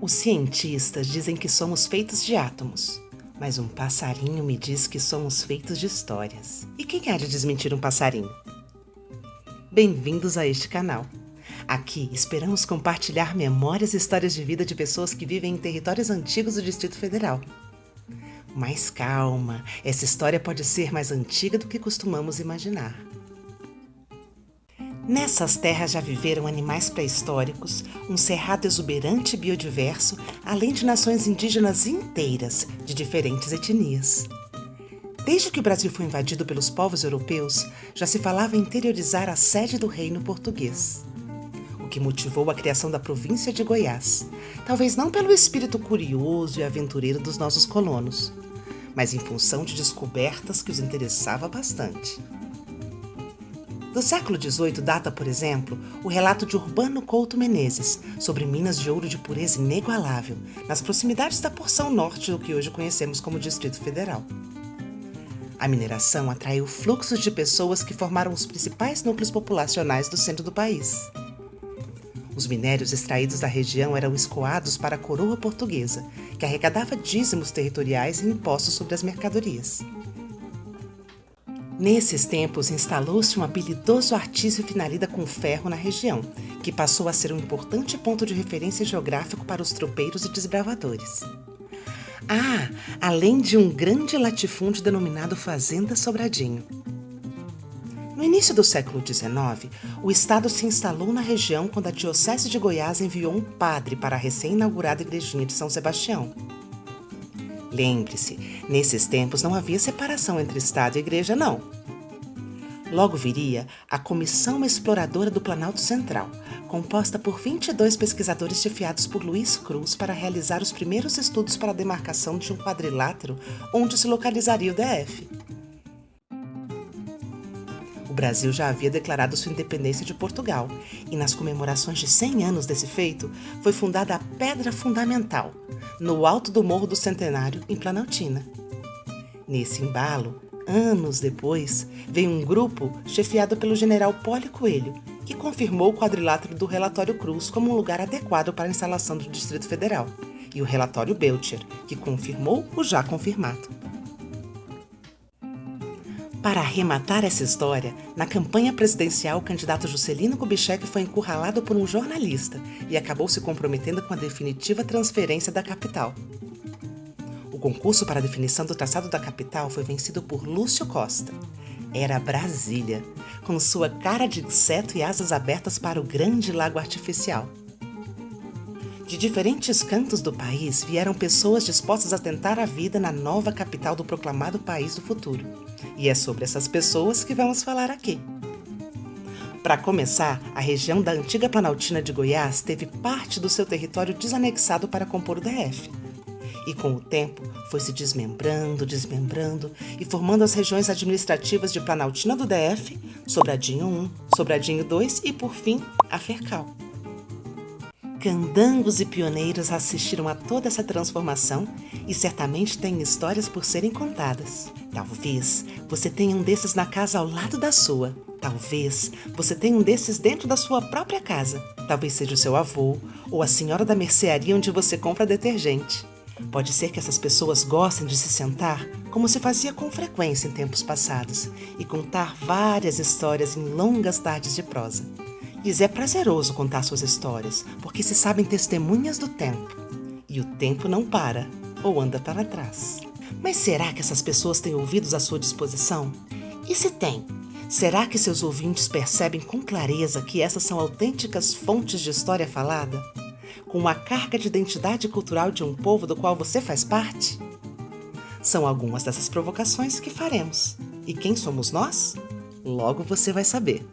Os cientistas dizem que somos feitos de átomos, mas um passarinho me diz que somos feitos de histórias. E quem há de desmentir um passarinho? Bem-vindos a este canal. Aqui esperamos compartilhar memórias e histórias de vida de pessoas que vivem em territórios antigos do Distrito Federal. Mas calma, essa história pode ser mais antiga do que costumamos imaginar. Nessas terras já viveram animais pré-históricos, um cerrado exuberante e biodiverso, além de nações indígenas inteiras, de diferentes etnias. Desde que o Brasil foi invadido pelos povos europeus, já se falava em interiorizar a sede do reino português. O que motivou a criação da província de Goiás, talvez não pelo espírito curioso e aventureiro dos nossos colonos, mas em função de descobertas que os interessava bastante. Do século XVIII data, por exemplo, o relato de Urbano Couto Menezes sobre minas de ouro de pureza inigualável, nas proximidades da porção norte do que hoje conhecemos como Distrito Federal. A mineração atraiu fluxos de pessoas que formaram os principais núcleos populacionais do centro do país. Os minérios extraídos da região eram escoados para a coroa portuguesa, que arrecadava dízimos territoriais e impostos sobre as mercadorias. Nesses tempos, instalou-se um habilidoso artífice na lida com ferro na região, que passou a ser um importante ponto de referência geográfico para os tropeiros e desbravadores. Além de um grande latifúndio denominado Fazenda Sobradinho. No início do século XIX, o Estado se instalou na região quando a Diocese de Goiás enviou um padre para a recém-inaugurada Igrejinha de São Sebastião. Lembre-se, nesses tempos não havia separação entre Estado e Igreja, não. Logo viria a Comissão Exploradora do Planalto Central, composta por 22 pesquisadores chefiados por Luiz Cruz para realizar os primeiros estudos para a demarcação de um quadrilátero onde se localizaria o DF. O Brasil já havia declarado sua independência de Portugal, e nas comemorações de 100 anos desse feito, foi fundada a Pedra Fundamental, no alto do Morro do Centenário, em Planaltina. Nesse embalo, anos depois, veio um grupo chefiado pelo general Poli Coelho, que confirmou o quadrilátero do Relatório Cruz como um lugar adequado para a instalação do Distrito Federal, e o Relatório Belcher, que confirmou o já confirmado. Para arrematar essa história, na campanha presidencial, o candidato Juscelino Kubitschek foi encurralado por um jornalista e acabou se comprometendo com a definitiva transferência da capital. O concurso para a definição do traçado da capital foi vencido por Lúcio Costa. Era Brasília, com sua cara de inseto e asas abertas para o grande lago artificial. De diferentes cantos do país vieram pessoas dispostas a tentar a vida na nova capital do proclamado país do futuro. E é sobre essas pessoas que vamos falar aqui. Para começar, a região da antiga Planaltina de Goiás teve parte do seu território desanexado para compor o DF. E com o tempo foi se desmembrando e formando as regiões administrativas de Planaltina do DF, Sobradinho I, Sobradinho II e, por fim, a Fercal. Candangos e pioneiros assistiram a toda essa transformação e certamente têm histórias por serem contadas. Talvez você tenha um desses na casa ao lado da sua. Talvez você tenha um desses dentro da sua própria casa. Talvez seja o seu avô ou a senhora da mercearia onde você compra detergente. Pode ser que essas pessoas gostem de se sentar, como se fazia com frequência em tempos passados, e contar várias histórias em longas tardes de prosa. Lhes é prazeroso contar suas histórias, porque se sabem testemunhas do tempo. E o tempo não para, ou anda para trás. Mas será que essas pessoas têm ouvidos à sua disposição? E se tem, será que seus ouvintes percebem com clareza que essas são autênticas fontes de história falada? Com a carga de identidade cultural de um povo do qual você faz parte? São algumas dessas provocações que faremos. E quem somos nós? Logo você vai saber.